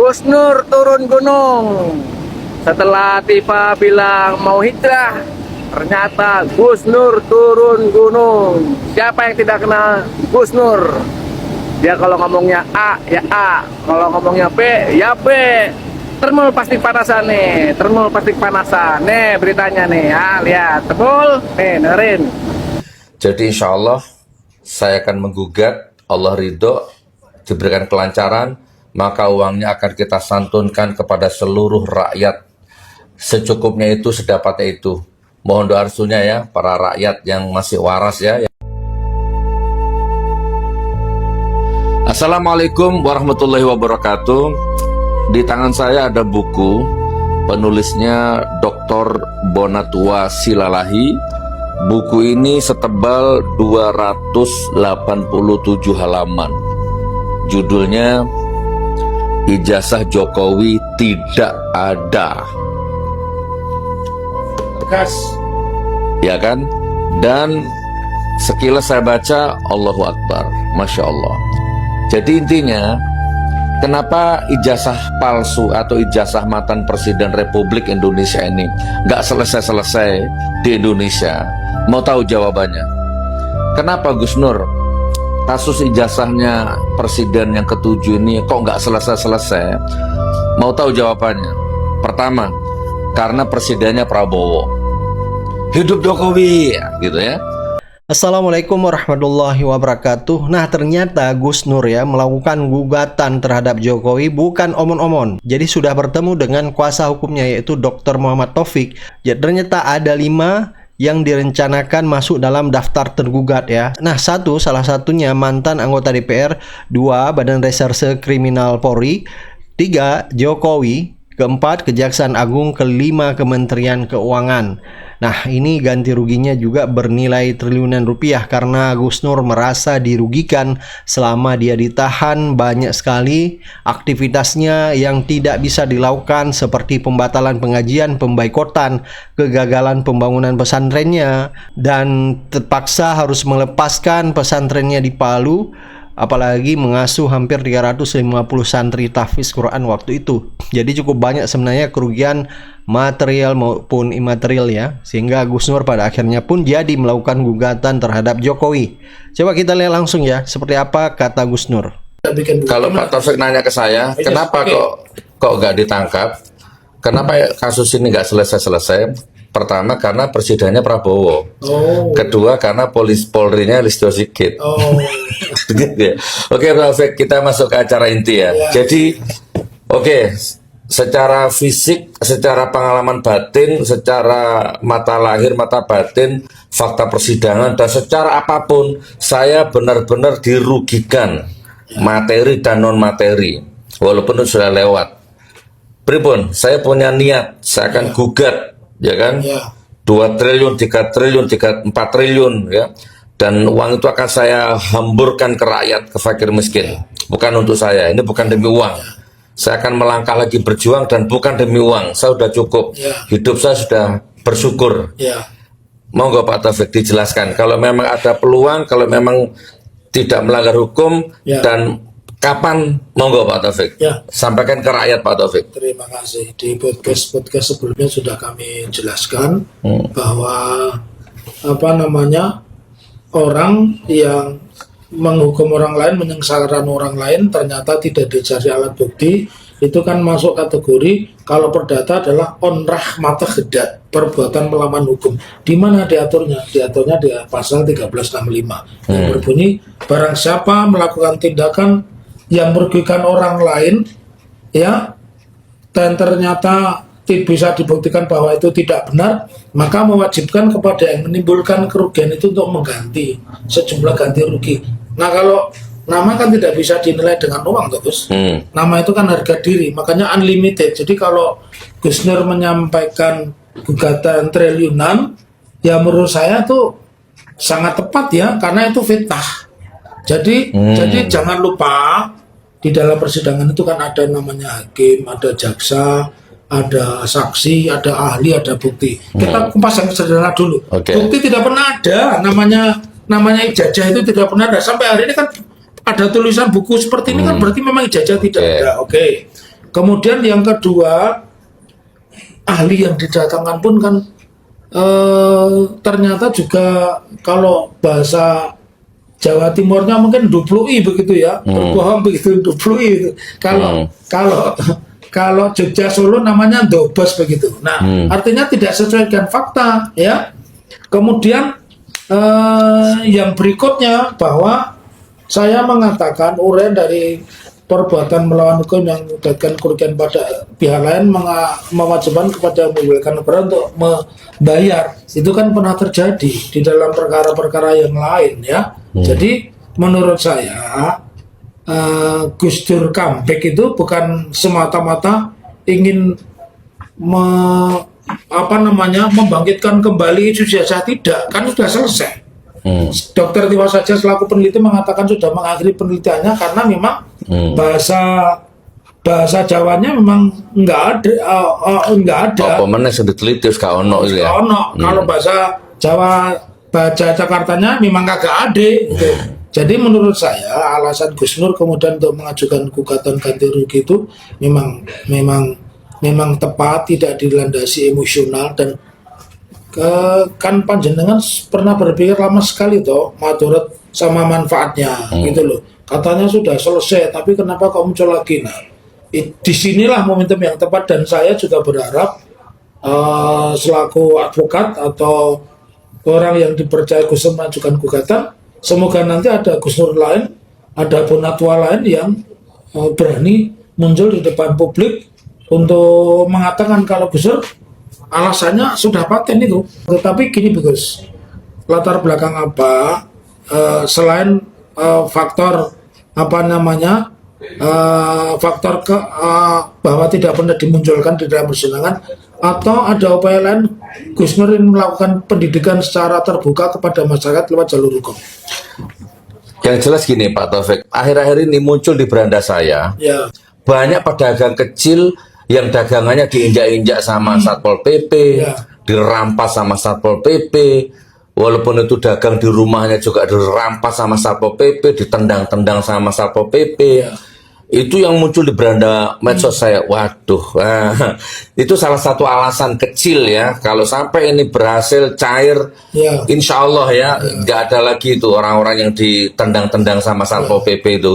Gus Nur turun gunung. Setelah Tifa bilang mau hijrah, ternyata Gus Nur turun gunung. Siapa yang tidak kenal Gus Nur? Dia kalau ngomongnya A, ya A. Kalau ngomongnya B, ya B. Termul pasti panasan nih. Termul pasti panasan. Nih beritanya nih ya. Lihat. Termul. Nih dengerin. Jadi insya Allah saya akan menggugat, Allah ridho, diberikan kelancaran, maka uangnya akan kita santunkan kepada seluruh rakyat. Secukupnya itu, sedapatnya itu. Mohon doa restunya ya, para rakyat yang masih waras ya. Assalamualaikum warahmatullahi wabarakatuh. Di tangan saya ada buku, penulisnya Dr. Bonatua Silalahi. Buku ini setebal 287 halaman. Judulnya Ijazah Jokowi Tidak Ada. Bekas. Ya kan? Dan sekilas saya baca, Allahu Akbar, Masya Allah. Jadi intinya, kenapa ijazah palsu atau ijazah mantan Presiden Republik Indonesia ini nggak selesai-selesai di Indonesia? Mau tahu jawabannya? Kenapa Gus Nur, kasus ijazahnya Presiden yang ke-7 ini kok nggak selesai-selesai? Mau tahu jawabannya? Pertama, karena presidennya Prabowo. Hidup Jokowi, gitu ya. Assalamualaikum warahmatullahi wabarakatuh. Nah, ternyata Gus Nur ya melakukan gugatan terhadap Jokowi bukan omon-omon. Jadi sudah bertemu dengan kuasa hukumnya yaitu Dr. Muhammad Taufik. Jadi ternyata ada 5 yang direncanakan masuk dalam daftar tergugat ya. Nah, salah satunya mantan anggota DPR, 2 Badan Reserse Kriminal Polri, 3 Jokowi, keempat Kejaksaan Agung, kelima Kementerian Keuangan. Nah, ini ganti ruginya juga bernilai triliunan rupiah karena Gus Nur merasa dirugikan selama dia ditahan. Banyak sekali aktivitasnya yang tidak bisa dilakukan seperti pembatalan pengajian, pemboikotan, kegagalan pembangunan pesantrennya, dan terpaksa harus melepaskan pesantrennya di Palu, apalagi mengasuh hampir 350 santri tahfiz Quran waktu itu. Jadi cukup banyak sebenarnya kerugian material maupun imaterial ya, sehingga Gus Nur pada akhirnya pun jadi melakukan gugatan terhadap Jokowi. Coba kita lihat langsung ya, seperti apa kata Gus Nur. Kalau Pak Taufik nanya ke saya, kenapa kok nggak ditangkap? Kenapa kasus ini nggak selesai-selesai? Pertama, karena presidennya Prabowo. Kedua, karena Polrinya Listio Sigit. Oke, Pak Taufik, kita masuk ke acara inti ya. Jadi, secara fisik, secara pengalaman batin, secara mata lahir, mata batin, fakta persidangan, dan secara apapun, saya benar-benar dirugikan materi dan non-materi, walaupun itu sudah lewat. Pripun, saya punya niat, saya akan gugat, ya kan? 2 triliun, 3 triliun, 4 triliun, ya. Dan uang itu akan saya hamburkan ke rakyat, ke fakir miskin. Bukan untuk saya, ini bukan demi uang. Saya akan melangkah lagi berjuang dan bukan demi uang. Saya sudah cukup. Hidup saya sudah bersyukur. Monggo Pak Taufik dijelaskan. Kalau memang ada peluang, kalau memang tidak melanggar hukum, dan kapan, monggo Pak Taufik. Sampaikan ke rakyat Pak Taufik. Terima kasih. Di podcast sebelumnya sudah kami jelaskan bahwa orang yang menghukum orang lain, menyengsarakan orang lain, ternyata tidak dicari alat bukti, itu kan masuk kategori kalau perdata adalah onrah mata gedat, perbuatan melawan hukum. Di mana diaturnya? Diaturnya di pasal 1365 yang berbunyi, barang siapa melakukan tindakan yang merugikan orang lain, ya, dan ternyata bisa dibuktikan bahwa itu tidak benar, maka mewajibkan kepada yang menimbulkan kerugian itu untuk mengganti sejumlah ganti rugi. Nah, kalau nama kan tidak bisa dinilai dengan uang, Gus. Nama itu kan harga diri, makanya unlimited. Jadi kalau Gus Nur menyampaikan gugatan triliunan, ya menurut saya itu sangat tepat ya, karena itu fitnah. Jadi jangan lupa di dalam persidangan itu kan ada namanya hakim, ada jaksa, ada saksi, ada ahli, ada bukti. Kita kupas yang sederhana dulu. Bukti tidak pernah ada, namanya ijazah itu tidak pernah ada. Sampai hari ini kan ada tulisan buku seperti ini kan berarti memang ijazah tidak ada. Kemudian yang kedua, ahli yang didatangkan pun kan ternyata juga kalau bahasa Jawa Timurnya mungkin duplui begitu ya, berbohong begitu, duplui itu. Kalau Jogja Solo namanya dobes begitu. Nah, artinya tidak sesuai dengan fakta ya. Kemudian yang berikutnya bahwa saya mengatakan uraian dari perbuatan melawan hukum yang mengakibatkan kerugian pada pihak lain mewajibkan kepada membolehkan negara untuk membayar. Itu kan pernah terjadi di dalam perkara-perkara yang lain ya. Jadi menurut saya Gus Dur comeback itu bukan semata-mata ingin membangkitkan kembali isu jasa, tidak, kan sudah selesai. Dokter Tiwa Saja selaku peneliti mengatakan sudah mengakhiri penelitiannya karena memang bahasa Jawanya memang nggak ada. Apa mana sudah diteliti sekarang ono ya? Kalau bahasa Jakartanya memang kagak ada. Gitu. Jadi menurut saya alasan Gus Nur kemudian untuk mengajukan gugatan ganti rugi itu memang tepat, tidak dilandasi emosional dan kan panjenengan pernah berpikir lama sekali toh madarat sama manfaatnya gitu loh. Katanya sudah selesai, tapi kenapa kok muncul lagi? Nah, disinilah momentum yang tepat dan saya juga berharap selaku advokat atau orang yang dipercaya Gus Nur mengajukan gugatan, semoga nanti ada Gus Nur lain, ada penatua lain yang berani muncul di depan publik untuk mengatakan kalau Gus Nur alasannya sudah paten itu. Tetapi gini Gus, latar belakang apa selain faktor faktor bahwa tidak pernah dimunculkan di dalam persidangan, atau ada upaya lain Gus Nur melakukan pendidikan secara terbuka kepada masyarakat lewat jalur hukum? Yang jelas gini Pak Taufik, akhir-akhir ini muncul di beranda saya Ya. banyak pedagang kecil yang dagangannya diinjak-injak sama Satpol PP, dirampas sama Satpol PP, walaupun itu dagang di rumahnya juga dirampas sama Satpol PP, ditendang-tendang sama Satpol PP. Itu yang muncul di beranda medsos saya. Waduh, itu salah satu alasan kecil ya. Kalau sampai ini berhasil cair, insya Allah ya, nggak ada lagi itu orang-orang yang ditendang-tendang sama Satpol PP itu.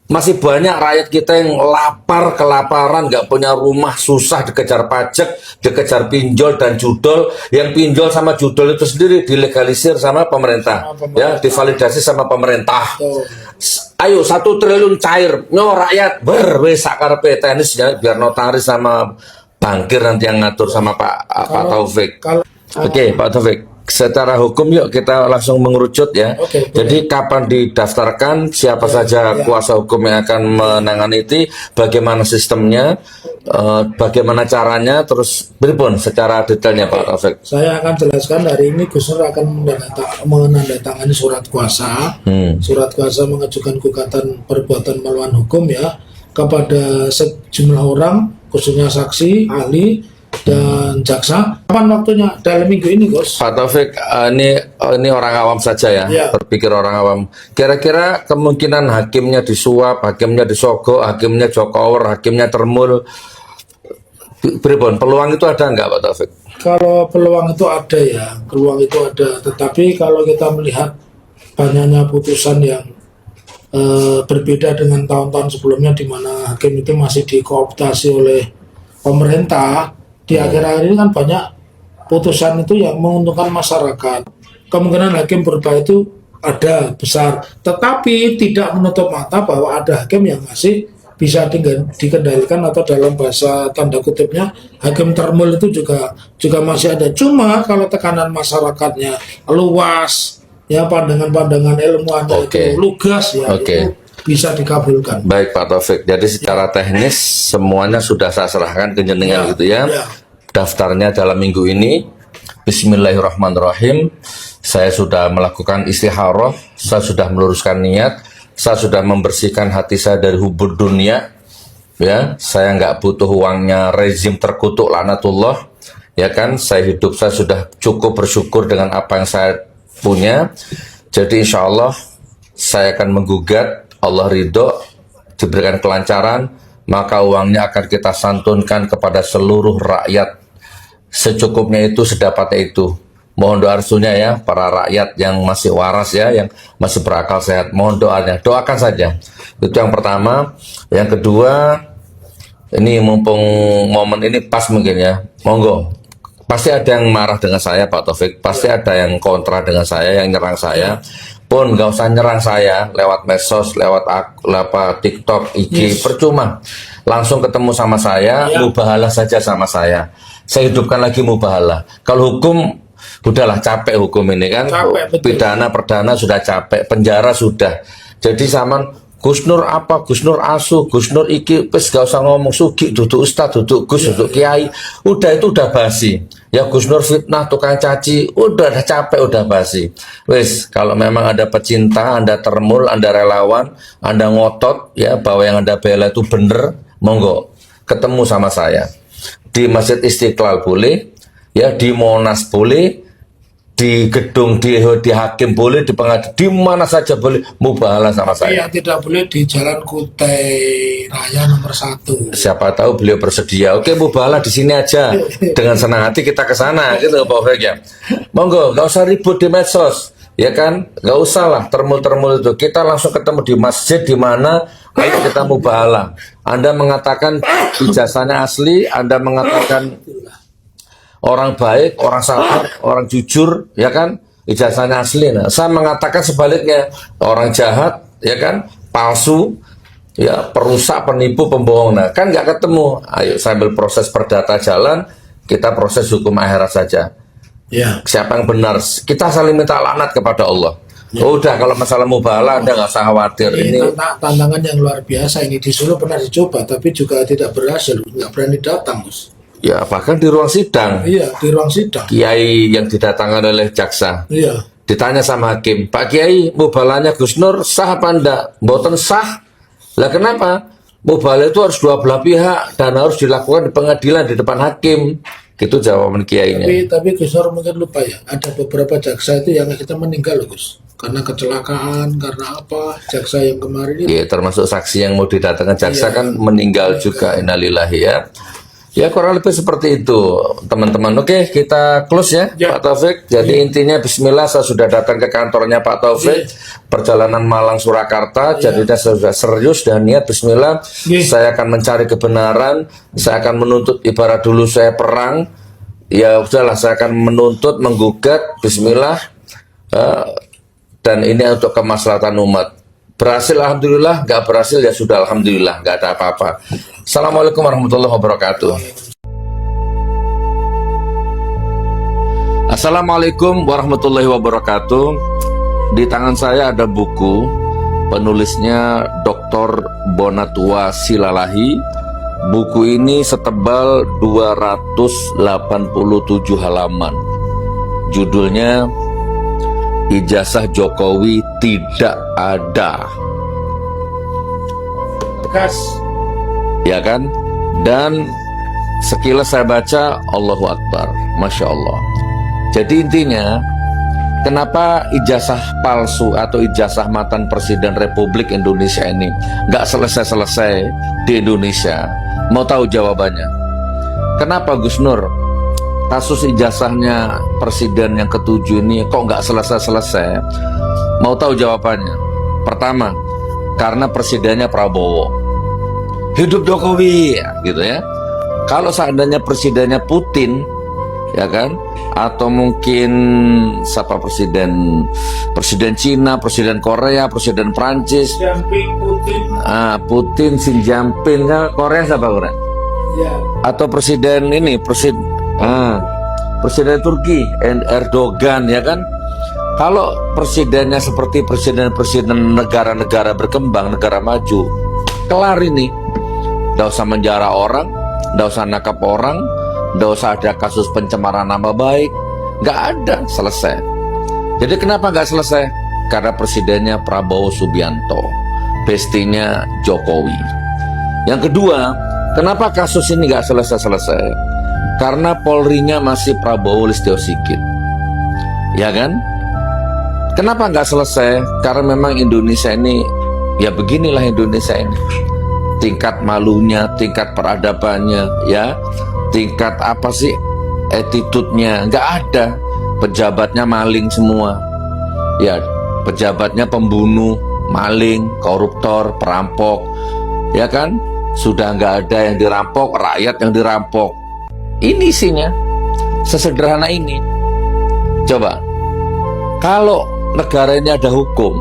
Masih banyak rakyat kita yang lapar, kelaparan, nggak punya rumah, susah dikejar pajak, dikejar pinjol dan judol. Yang pinjol sama judol itu sendiri dilegalisir sama pemerintah, ya, divalidasi sama pemerintah. Ayo 1 triliun cair, rakyat berwes sakarpe tenis biar notaris sama bankir nanti yang ngatur sama Pak Taufik. Oke, Pak Taufik. Secara hukum yuk kita langsung mengerucut ya. Jadi kapan didaftarkan, siapa saja kuasa hukum yang akan menangani itu, bagaimana sistemnya, bagaimana caranya, terus berpun secara detailnya Pak Taufik. Saya akan jelaskan hari ini Gus Nur akan menandatangani surat kuasa, surat kuasa mengajukan gugatan perbuatan melawan hukum ya kepada sejumlah orang, khususnya saksi, ahli, dan jaksa. Kapan waktunya? Dalam minggu ini, Gus. Pak Taufik, ini orang awam saja ya, berpikir orang awam. Kira-kira kemungkinan hakimnya disuap, hakimnya disogok, hakimnya jokower, hakimnya termul, beribon, peluang itu ada nggak Pak Taufik? Kalau peluang itu ada ya, peluang itu ada. Tetapi kalau kita melihat banyaknya putusan yang berbeda dengan tahun-tahun sebelumnya, di mana hakim itu masih dikooptasi oleh pemerintah. Di akhir-akhir ini kan banyak putusan itu yang menguntungkan masyarakat. Kemungkinan hakim berubah itu ada besar, tetapi tidak menutup mata bahwa ada hakim yang masih bisa dikendalikan, atau dalam bahasa tanda kutipnya hakim termul itu juga masih ada. Cuma kalau tekanan masyarakatnya luas, ya, pandangan-pandangan ilmuannya itu lugas ya, itu bisa dikabulkan. Baik Pak Taufik, jadi secara teknis semuanya sudah saya serahkan ke jenengan gitu ya. Daftarnya dalam minggu ini. Bismillahirrahmanirrahim. Saya sudah melakukan istikharah, saya sudah meluruskan niat, saya sudah membersihkan hati saya dari hubud dunia. Ya, saya nggak butuh uangnya rezim terkutuk laknatullah. Ya kan, saya sudah cukup bersyukur dengan apa yang saya punya. Jadi insya Allah saya akan menggugat, Allah ridho, diberikan kelancaran, maka uangnya akan kita santunkan kepada seluruh rakyat. Secukupnya itu, sedapatnya itu. Mohon doa restunya ya, para rakyat yang masih waras ya, yang masih berakal sehat. Mohon doanya, doakan saja. Itu yang pertama. Yang kedua, ini mumpung momen ini pas mungkin ya, monggo. Pasti ada yang marah dengan saya Pak Taufik, pasti ada yang kontra dengan saya, yang nyerang saya. Pun nggak usah nyerang saya lewat medsos, lewat TikTok, IG, percuma. Langsung ketemu sama saya, mubahalah saja sama saya. Saya hidupkan lagi mubahalah. Kalau hukum, udahlah capek hukum ini kan. Pidana, perdana sudah capek, penjara sudah. Jadi zaman Gus Nur apa, Gus Nur asu, Gus Nur iki, pes gak usah ngomong sugi, duduk ustad, duduk gus, duduk kiai. Udah itu udah basi. Ya Gus Nur fitnah, tukang caci, udah capek, udah basi. Wes, kalau memang ada pecinta, Anda termul, Anda relawan, Anda ngotot ya bahwa yang Anda bela itu bener, monggo ketemu sama saya. Di Masjid Istiqlal boleh, ya di Monas boleh, di gedung di Hakim boleh, di pengadilan, di mana saja boleh, mubahalah sama saya. Yang tidak boleh di Jalan Kutai Raya nomor 1. Siapa tahu beliau bersedia. Oke, mubahalah di sini aja. Dengan senang hati kita ke sana, gitu Pak Fek ya. Monggo, nggak usah ribut di medsos, ya kan? Nggak usah lah termul-termul itu. Kita langsung ketemu di masjid di mana, ayo kita mubahalah. Anda mengatakan ijazahnya asli, Anda mengatakan orang baik, orang sabar, orang jujur, ya kan? Ijazahnya asli. Nah, saya mengatakan sebaliknya, orang jahat, ya kan? Palsu, ya perusak, penipu, pembohong. Nah, kan nggak ketemu. Ayo sambil proses perdata jalan, kita proses hukum akhirat saja. Ya. Siapa yang benar? Kita saling minta laknat kepada Allah. Oh, udah, kalau masalah mubahalah Anda nggak usah khawatir. Ini tantangan yang luar biasa. Ini di Solo pernah dicoba, tapi juga tidak berhasil. Nggak berani datang, Gus. Ya, bahkan di ruang sidang. Iya, di ruang sidang. Kiai yang didatangkan oleh jaksa. Iya. Ditanya sama hakim, Pak Kiai, mubalahnya Gus Nur sah apa enggak? Mboten sah. Lah kenapa? Mubalah itu harus dua belah pihak dan harus dilakukan di pengadilan di depan hakim. Gitu jawaban kiainya. Tapi Gus Nur mungkin lupa ya. Ada beberapa jaksa itu yang kita meninggal, Gus. Karena kecelakaan, karena apa? Jaksa yang kemarin itu. Iya, termasuk saksi yang mau didatangkan jaksa kan meninggal juga. Innalillahi ya. Ya kurang lebih seperti itu teman-teman. Oke, kita close ya, Pak Taufik. Jadi intinya bismillah, saya sudah datang ke kantornya Pak Taufik, perjalanan Malang Surakarta. Jadi saya sudah serius dan niat bismillah, saya akan mencari kebenaran, saya akan menuntut, ibarat dulu saya perang. Ya udahlah, saya akan menuntut, menggugat bismillah. Dan ini untuk kemaslahatan umat. Berhasil alhamdulillah, nggak berhasil ya sudah alhamdulillah, nggak ada apa-apa. Assalamualaikum warahmatullahi wabarakatuh. Assalamualaikum warahmatullahi wabarakatuh. Di tangan saya ada buku, penulisnya Dr. Bonatua Silalahi. Buku ini setebal 287 halaman. Judulnya Ijazah Jokowi Tidak Ada. Gas. Ya kan? Dan sekilas saya baca, Allahu Akbar, Masya Allah. Jadi intinya, kenapa ijazah palsu atau ijazah mantan Presiden Republik Indonesia ini nggak selesai-selesai di Indonesia? Mau tahu jawabannya? Kenapa Gus Nur kasus ijazahnya Presiden yang ke-7 ini kok nggak selesai-selesai? Mau tahu jawabannya? Pertama, karena Presidennya Prabowo. Hidup Jokowi, gitu ya. Kalau seandainya Presidennya Putin, ya kan, atau mungkin siapa Presiden Cina, Presiden Korea, Presiden Prancis, Putin, Xi Jinping, Korea siapa Korea? Ya. Atau Presiden ini, Presiden Turki, Erdogan, ya kan? Kalau presidennya seperti presiden-presiden negara-negara berkembang, negara maju, kelar ini. Nggak usah menjara orang, nggak usah nakap orang, nggak usah ada kasus pencemaran nama baik, nggak ada, selesai. Jadi kenapa nggak selesai? Karena presidennya Prabowo Subianto, bestinya Jokowi. Yang kedua, kenapa kasus ini nggak selesai-selesai? Karena Polri-nya masih Prabowo Listio Sigit, ya kan? Kenapa nggak selesai? Karena memang Indonesia ini, ya beginilah Indonesia ini. tingkat malunya, tingkat peradabannya, ya, tingkat apa sih attitude-nya, nggak ada. Pejabatnya maling semua, ya, pejabatnya pembunuh, maling, koruptor, perampok, ya kan? Sudah nggak ada yang dirampok, rakyat yang dirampok. Ini isinya, sesederhana ini. Coba, kalau negara ini ada hukum,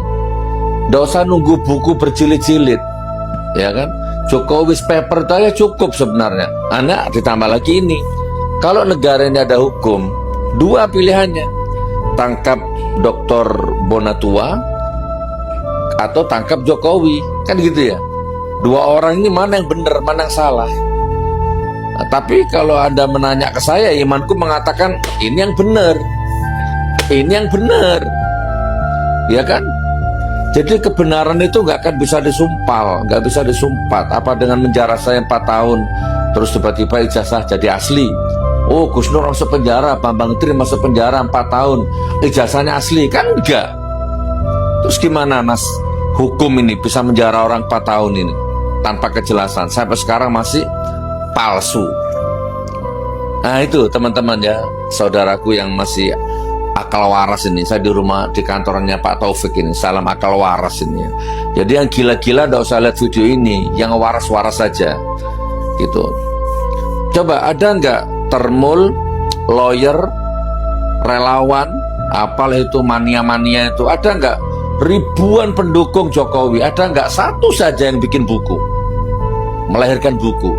nggak usah nunggu buku berjilid-jilid, ya kan? Jokowi's paper itu aja cukup sebenarnya. Anak ditambah lagi ini. Kalau negara ini ada hukum, dua pilihannya: tangkap Dr. Bonatua atau tangkap Jokowi, kan gitu ya. Dua orang ini mana yang benar, mana yang salah. Nah, tapi kalau Anda menanya ke saya, imanku mengatakan ini yang benar, ini yang benar, ya kan? Jadi kebenaran itu nggak akan bisa disumpal, nggak bisa disumpat. Apa dengan menjara saya 4 tahun, terus tiba-tiba ijazah jadi asli? Oh, Gus Nur masuk penjara, Bambang Tri masuk penjara 4 tahun, ijazahnya asli? Kan enggak. Terus gimana Mas hukum ini bisa menjara orang 4 tahun ini tanpa kejelasan? Sampai sekarang masih palsu. Nah itu teman-teman ya, saudaraku yang masih akal waras ini. Saya di rumah, di kantornya Pak Taufik ini, salam akal waras ini. Jadi yang gila-gila nggak usah lihat video ini, yang waras-waras saja gitu. Coba ada nggak termul, lawyer, relawan, apalah itu mania-mania itu, ada nggak ribuan pendukung Jokowi, ada nggak satu saja yang bikin buku, melahirkan buku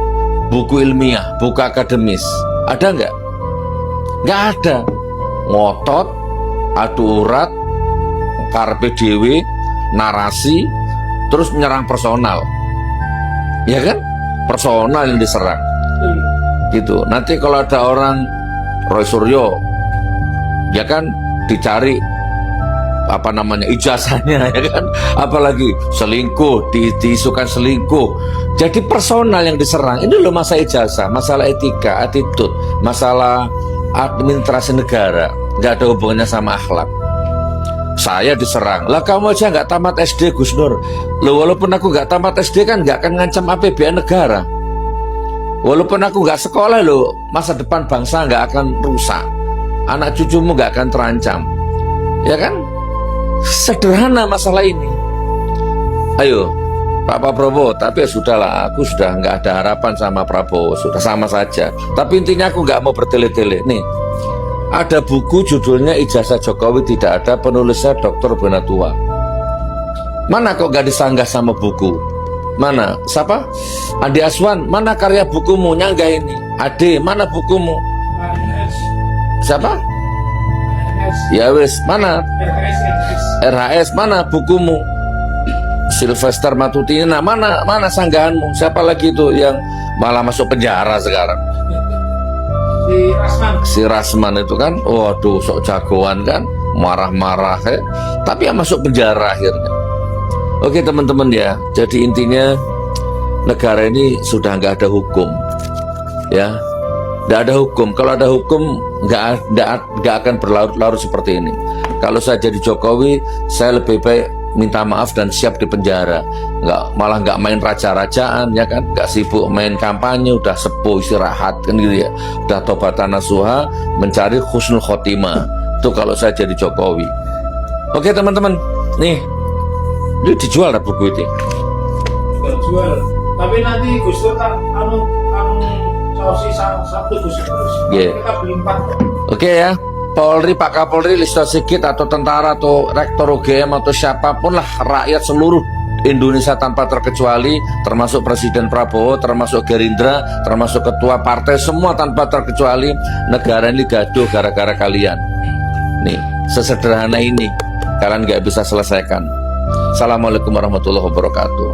ilmiah, buku akademis, ada nggak? Nggak ada. Ngotot, adu urat, karpe dewe, narasi, terus menyerang personal, ya kan? Personal yang diserang, gitu. Nanti kalau ada orang Roy Suryo, ya kan, dicari apa namanya ijazahnya, ya kan? Apalagi selingkuh, diisukan selingkuh. Jadi personal yang diserang. Ini loh masalah ijazah, masalah etika, attitude, masalah administrasi negara, nggak ada hubungannya sama akhlak. Saya diserang, lah kamu aja nggak tamat SD Gus Nur. Loh, walaupun aku nggak tamat SD kan nggak akan ngancam APBN negara. Walaupun aku nggak sekolah loh, masa depan bangsa nggak akan rusak, anak cucumu nggak akan terancam, ya kan? Sederhana masalah ini. Ayo Pak Prabowo, tapi ya sudahlah, aku sudah nggak ada harapan sama Prabowo, sudah sama saja. Tapi intinya aku nggak mau bertele-tele. Nih, ada buku judulnya Ijazah Jokowi Tidak Ada, penulisnya Dr. Bonatua. Mana kok nggak disanggah sama buku? Mana? Siapa? Andi Aswan, mana karya bukumu? Nyanggah ini. Ade, mana bukumu? Siapa? Ya wis, mana? RHS, mana bukumu? Sylvester Matutina, mana sanggahanmu? Siapa lagi itu yang malah masuk penjara sekarang? Si Rasman itu kan, waduh sok jagoan kan, marah-marah ya. Tapi yang masuk penjara akhirnya. Oke teman-teman ya, jadi intinya negara ini sudah nggak ada hukum, ya, nggak ada hukum. Kalau ada hukum nggak akan berlarut-larut seperti ini. Kalau saya jadi Jokowi, saya lebih baik minta maaf dan siap di penjara, malah nggak main raja-rajaan, ya kan, nggak sibuk main kampanye, udah sepuh istirahat kan gitu ya, udah tobatan nasuha, mencari husnul khotimah. Itu kalau saya jadi Jokowi. Oke teman-teman, nih ini dijual dah buku ini. Jual, tapi nanti Gus Dur tak sausi satu Gus Dur. Yeah. Kita beli 4. Oke ya, Polri, Pak Kapolri, Listo Sigit atau tentara atau rektor UGM atau siapapun lah, rakyat seluruh Indonesia tanpa terkecuali, termasuk Presiden Prabowo, termasuk Gerindra, termasuk ketua partai, semua tanpa terkecuali, negara ini gaduh gara-gara kalian. Nih, sesederhana ini kalian nggak bisa selesaikan. Assalamualaikum warahmatullahi wabarakatuh.